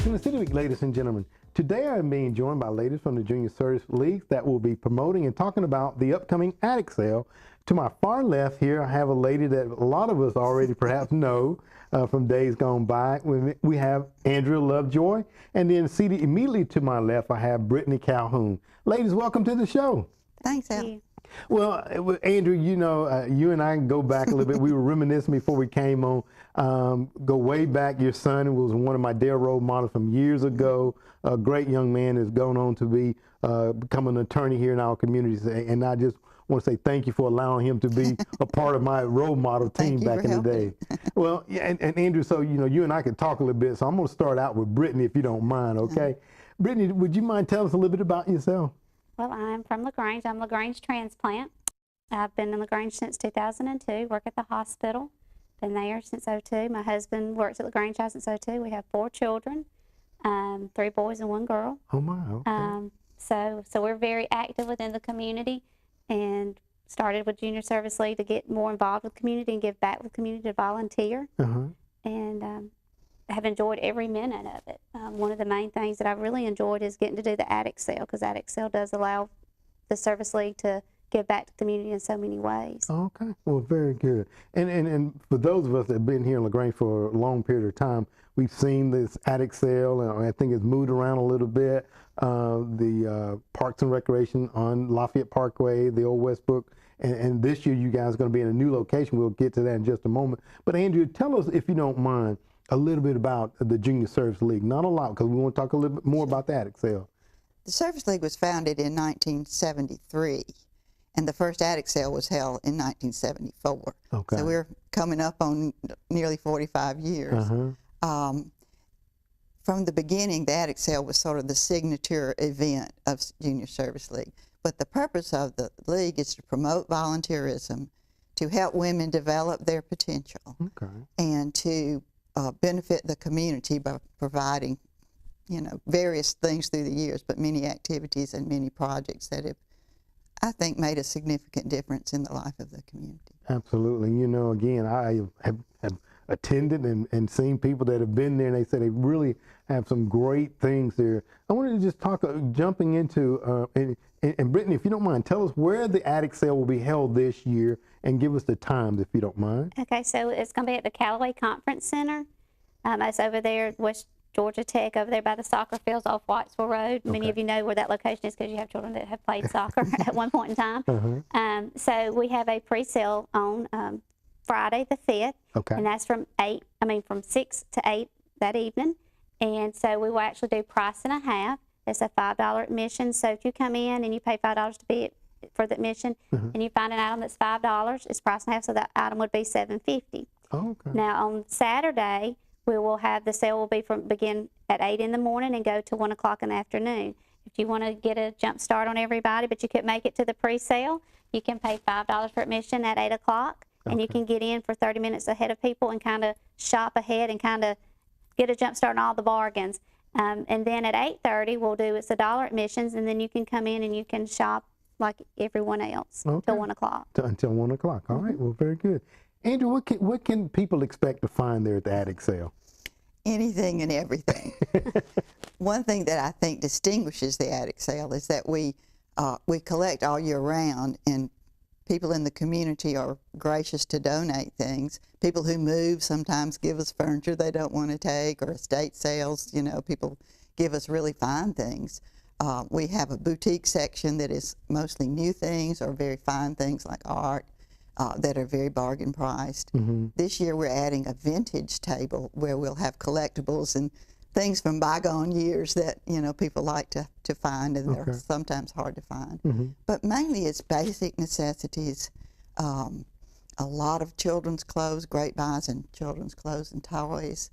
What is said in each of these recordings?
Welcome to City Week, ladies and gentlemen. Today I am being joined by ladies from the Junior Service League that will be promoting and talking about the upcoming attic sale. To my far left here, I have a lady that a lot of us already perhaps know from days gone by. We have Andrea Lovejoy, and then seated immediately to my left, I have Brittany Calhoun. Ladies, welcome to the show. Thanks, Al. Well, Andrew, you know, you and I can go back a little bit. We were reminiscing before we came on. Go way back. Your son was one of my dear role models from years ago. A great young man has gone on to become an attorney here in our community. And I just want to say thank you for allowing him to be a part of my role model team back in the day. Well, yeah, and Andrew, so, you know, you and I can talk a little bit. So I'm going to start out with Brittany, if you don't mind, okay? Brittany, would you mind telling us a little bit about yourself? Well, I'm from LaGrange. I'm LaGrange transplant. I've been in LaGrange since 2002, work at the hospital. Been there since '02. My husband works at LaGrange House since '02. We have 4 children, 3 boys and 1 girl. Oh my, okay. So we're very active within the community and started with Junior Service League to get more involved with community and give back with community, to volunteer. And have enjoyed every minute of it. One of the main things that I really enjoyed is getting to do the attic sale, because attic sale does allow the Service League to give back to the community in so many ways. Okay, well, very good. And for those of us that have been here in LaGrange for a long period of time, we've seen this attic sale, and I think it's moved around a little bit. The Parks and Recreation on Lafayette Parkway, the old Westbrook, and this year you guys are going to be in a new location. We'll get to that in just a moment. But Andrew, tell us, if you don't mind, a little bit about the Junior Service League. Not a lot, because we want to talk a little bit more about the attic sale. The Service League was founded in 1973, and the first attic sale was held in 1974. Okay. So we're coming up on nearly 45 years. From the beginning, the attic sale was sort of the signature event of Junior Service League. But the purpose of the league is to promote volunteerism, to help women develop their potential, and to benefit the community by providing, you know, various things through the years, but many activities and many projects that have, I think, made a significant difference in the life of the community. Absolutely. You know, again, I have attended and seen people that have been there, and they say they really have some great things there. I wanted to just talk, jumping into, and Brittany, if you don't mind, tell us where the attic sale will be held this year, and give us the times, if you don't mind. Okay, so it's going to be at the Callaway Conference Center. It's over there, West Georgia Tech, over there by the soccer fields off Whitesville Road. Many of you know where that location is because you have children that have played soccer at one point in time. So we have a pre-sale on Friday the 5th, and that's from 6 to 8 that evening. And so we will actually do price and a half. It's a $5 admission. So if you come in and you pay $5 to be for the admission, and you find an item that's $5, it's price and a half, so that item would be $7.50. Now on Saturday, we will have the sale will be begin at 8 in the morning and go to 1 o'clock in the afternoon. If you want to get a jump start on everybody, but you couldn't make it to the pre-sale, you can pay $5 for admission at 8 o'clock, and you can get in for 30 minutes ahead of people and kind of shop ahead and kind of get a jump start on all the bargains. And then at 8:30, we'll do it's $1 admissions, and then you can come in and you can shop like everyone else until 1 o'clock. Until 1 o'clock. All right. Well, very good. Andrew, what can people expect to find there at the attic sale? Anything and everything. One thing that I think distinguishes the attic sale is that we collect all year round, and people in the community are gracious to donate things. People who move sometimes give us furniture they don't want to take, or estate sales. You know, people give us really fine things. We have a boutique section that is mostly new things or very fine things like art. That are very bargain priced. This year we're adding a vintage table where we'll have collectibles and things from bygone years that, you know, people like to find, and they're sometimes hard to find. But mainly it's basic necessities, a lot of children's clothes, great buys in children's clothes and toys,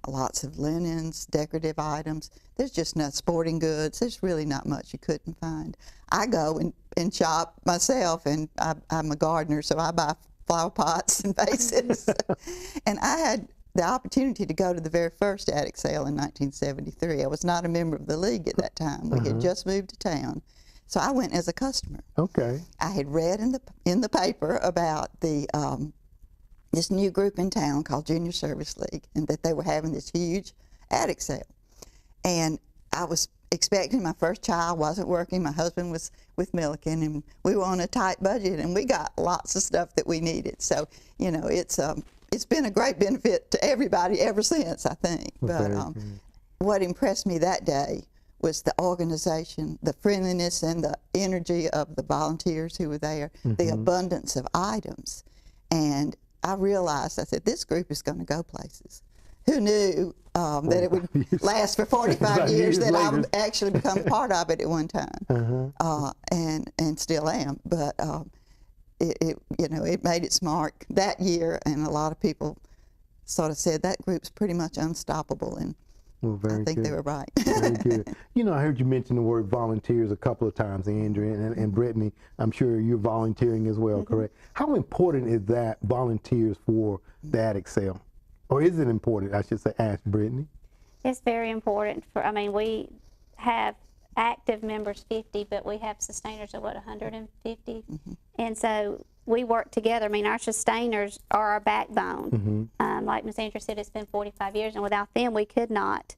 lots of linens, decorative items. There's just not sporting goods. There's really not much you couldn't find. I go and shop myself, and I'm a gardener, so I buy flower pots and vases. And I had the opportunity to go to the very first attic sale in 1973. I was not a member of the league at that time. We had just moved to town. So I went as a customer. I had read in the paper about this new group in town called Junior Service League, and that they were having this huge attic sale. And I was expecting my first child, wasn't working. My husband was with Milliken, and we were on a tight budget, and we got lots of stuff that we needed. So, you know, it's been a great benefit to everybody ever since, I think. But what impressed me that day was the organization, the friendliness and the energy of the volunteers who were there, the abundance of items. And I realized, I said, this group is going to go places. Who knew that it would last for 45 years, that I would actually become part of it at one time, and still am. But you know, it made its mark that year, and a lot of people sort of said that group's pretty much unstoppable, and I think they were right. Very good. You know, I heard you mention the word volunteers a couple of times, Andrea, and Brittany. I'm sure you're volunteering as well, correct? How important is that, volunteers for the Attic Sale? Or is it important, I should say, ask Brittany? It's very important. I mean, we have active members 50, but we have sustainers of, what, 150? And so we work together. I mean, our sustainers are our backbone. Like Ms. Andrea said, it's been 45 years, and without them, we could not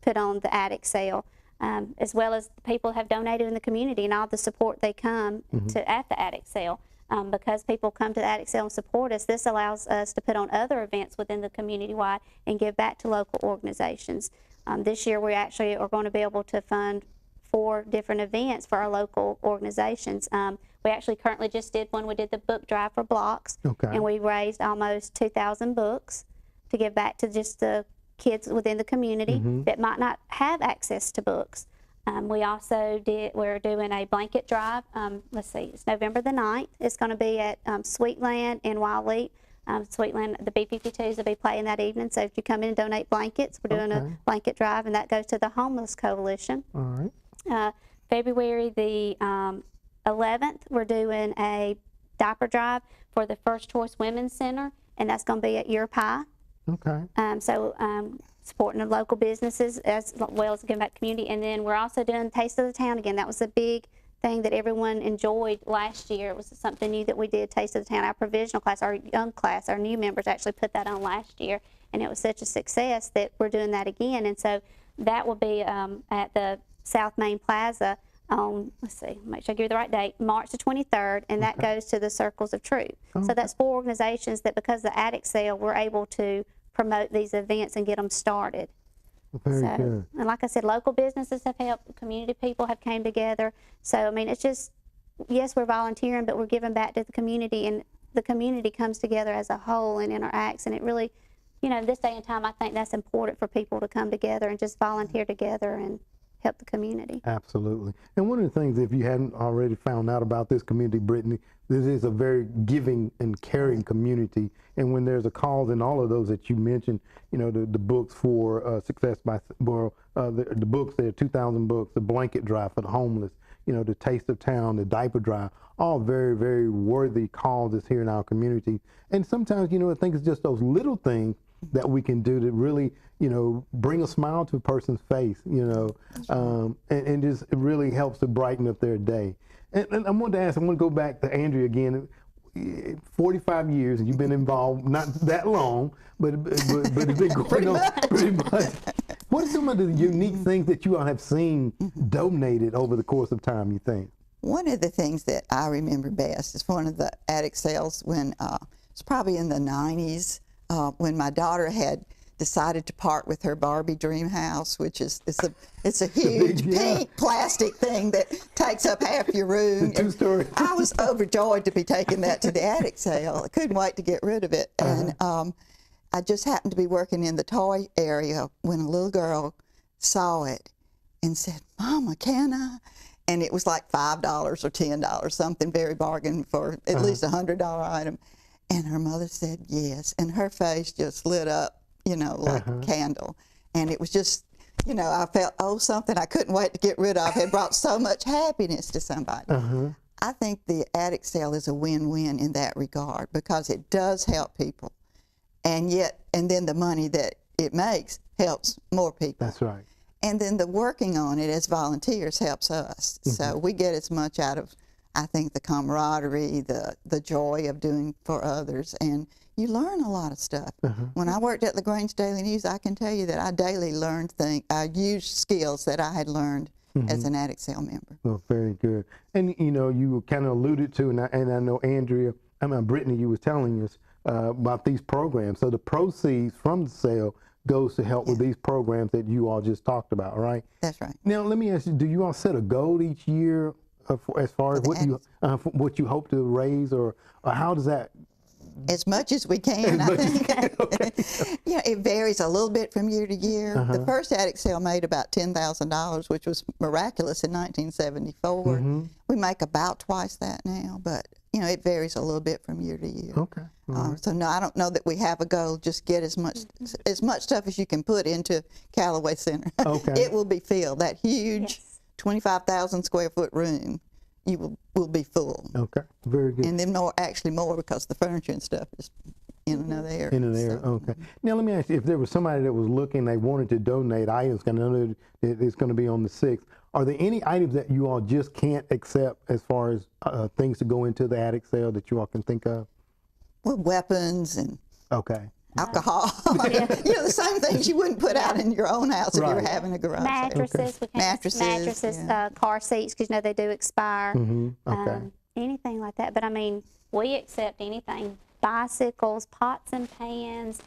put on the Attic Sale, as well as people have donated in the community and all the support they come to at the Attic Sale. Because people come to the Attic Sale and support us, this allows us to put on other events within the community-wide and give back to local organizations. This year, we actually are going to be able to fund 4 different events for our local organizations. We actually currently just did one. We did the book drive for blocks, and we raised almost 2,000 books to give back to just the kids within the community that might not have access to books. We also we're doing a blanket drive. Let's see, it's November the 9th. It's going to be at Sweetland in Wildleap. Sweetland, the B-52s will be playing that evening. So if you come in and donate blankets, we're doing a blanket drive, and that goes to the Homeless Coalition. All right. February the 11th, we're doing a diaper drive for the First Choice Women's Center, and that's going to be at Your Pie. Okay. Supporting the local businesses as well as giving back to the community. And then we're also doing Taste of the Town again. That was a big thing that everyone enjoyed last year. It was something new that we did, Taste of the Town. Our provisional class, our young class, our new members actually put that on last year, and it was such a success that we're doing that again. And so that will be at the South Main Plaza on, let's see, make sure I give you the right date, March the 23rd, and that goes to the Circles of Truth. So that's 4 organizations that, because of the Attic Sale, we're able to promote these events and get them started. Very good. And like I said, local businesses have helped, community people have came together. So, I mean, it's just, yes, we're volunteering, but we're giving back to the community, and the community comes together as a whole and interacts, and it really, you know, this day and time, I think that's important for people to come together and just volunteer together and help the community. Absolutely. And one of the things, if you hadn't already found out about this community, Brittany, this is a very giving and caring community. And when there's a cause in all of those that you mentioned, you know, the books for Success by Borough, the books, there are 2,000 books, the blanket drive for the homeless, you know, the Taste of Town, the diaper drive, all very, very worthy causes here in our community. And sometimes, you know, I think it's just those little things that we can do to really, you know, bring a smile to a person's face, you know, and just it really helps to brighten up their day. And I wanted to ask, I want to go back to Andrea again. 45 years, and you've been involved, not that long, but it's been going on pretty much. What are some of the unique things that you all have seen donated over the course of time, you think? One of the things that I remember best is one of the attic sales when, it's probably in the 90s, when my daughter had decided to part with her Barbie dream house, which is it's a huge pink plastic thing that takes up half your room. Two-story. I was overjoyed to be taking that to the attic sale. I couldn't wait to get rid of it. And I just happened to be working in the toy area when a little girl saw it and said, "Mama, can I?" And it was like $5 or $10, something very bargain for at least $100 item. And her mother said yes, and her face just lit up, you know, like a candle. And it was just, you know, I felt, oh, something I couldn't wait to get rid of had brought so much happiness to somebody. I think the attic sale is a win-win in that regard because it does help people. And then the money that it makes helps more people. That's right. And then the working on it as volunteers helps us. So we get as much out of, I think, the camaraderie, the joy of doing for others. And you learn a lot of stuff. When I worked at LaGrange Daily News, I can tell you that I daily learned things. I used skills that I had learned as an Attic Sale member. Well, very good. And you know, you kind of alluded to, and I know Andrea, Brittany, you was telling us about these programs. So the proceeds from the sale goes to help with these programs that you all just talked about, right? That's right. Now, let me ask you: do you all set a goal each year as far as what you hope to raise, or how does that? As much as we can, I think. Okay. Yeah, it varies a little bit from year to year. The first attic sale made about $10,000, which was miraculous in 1974. We make about twice that now, but you know, it varies a little bit from year to year. Okay. So no, I don't know that we have a goal. Just get as much stuff as you can put into Callaway Center. Okay. It will be filled. That huge 25,000 square foot room, you will be full. Okay. Very good. And then more because the furniture and stuff is in another area. In an area. Okay. Now let me ask you: if there was somebody that was looking, they wanted to donate items, I know that it's going to be on the 6th. Are there any items that you all just can't accept as far as things to go into the attic sale that you all can think of? Well, weapons and okay. alcohol. You know, the same things you wouldn't put out in your own house if you were having a garage sale. Mattresses, we can't mattresses, car seats, because you know they do expire. Okay. Anything like that. But I mean, we accept anything: bicycles, pots and pans.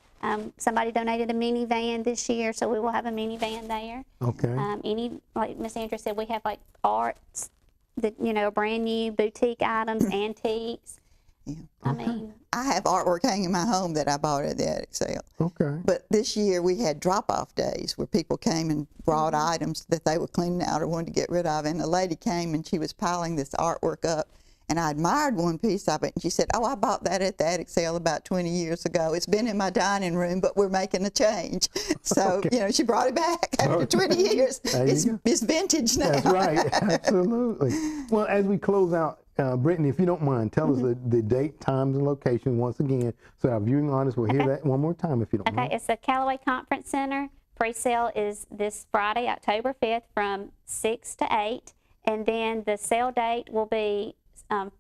Somebody donated a minivan this year, so we will have a minivan there. Okay. Any, like Miss Andrea said, we have like arts, that you know, brand new boutique items, antiques. Yeah. I mean, I have artwork hanging in my home that I bought at the attic sale. Okay. But this year we had drop-off days where people came and brought items that they were cleaning out or wanted to get rid of. And a lady came and she was piling this artwork up. And I admired one piece of it. And she said, "Oh, I bought that at the attic sale about 20 years ago. It's been in my dining room, but we're making a change." So, you know, she brought it back after 20 years. It's vintage now. That's right. Absolutely. Well, as we close out, Brittany, if you don't mind, tell us the date, times, and location once again, so our viewing audience will hear that one more time, if you don't mind. Okay, it's the Callaway Conference Center. Pre-sale is this Friday, October 5th, from 6 to 8, and then the sale date will be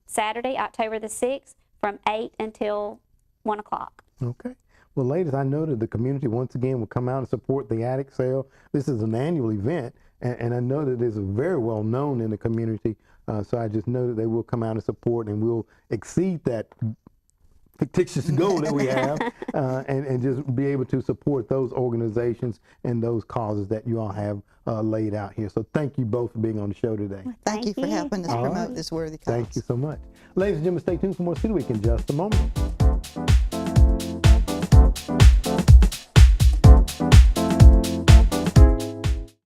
Saturday, October the 6th, from 8 until 1 o'clock. Okay. Well, ladies, I know that the community once again will come out and support the attic sale. This is an annual event, and I know that it's very well known in the community. So I just know that they will come out and support, and we'll exceed that fictitious goal that we have, and just be able to support those organizations and those causes that you all have laid out here. So thank you both for being on the show today. Thank you for helping us promote this worthy cause. Thank you so much. Ladies and gentlemen, stay tuned for more City Week in just a moment.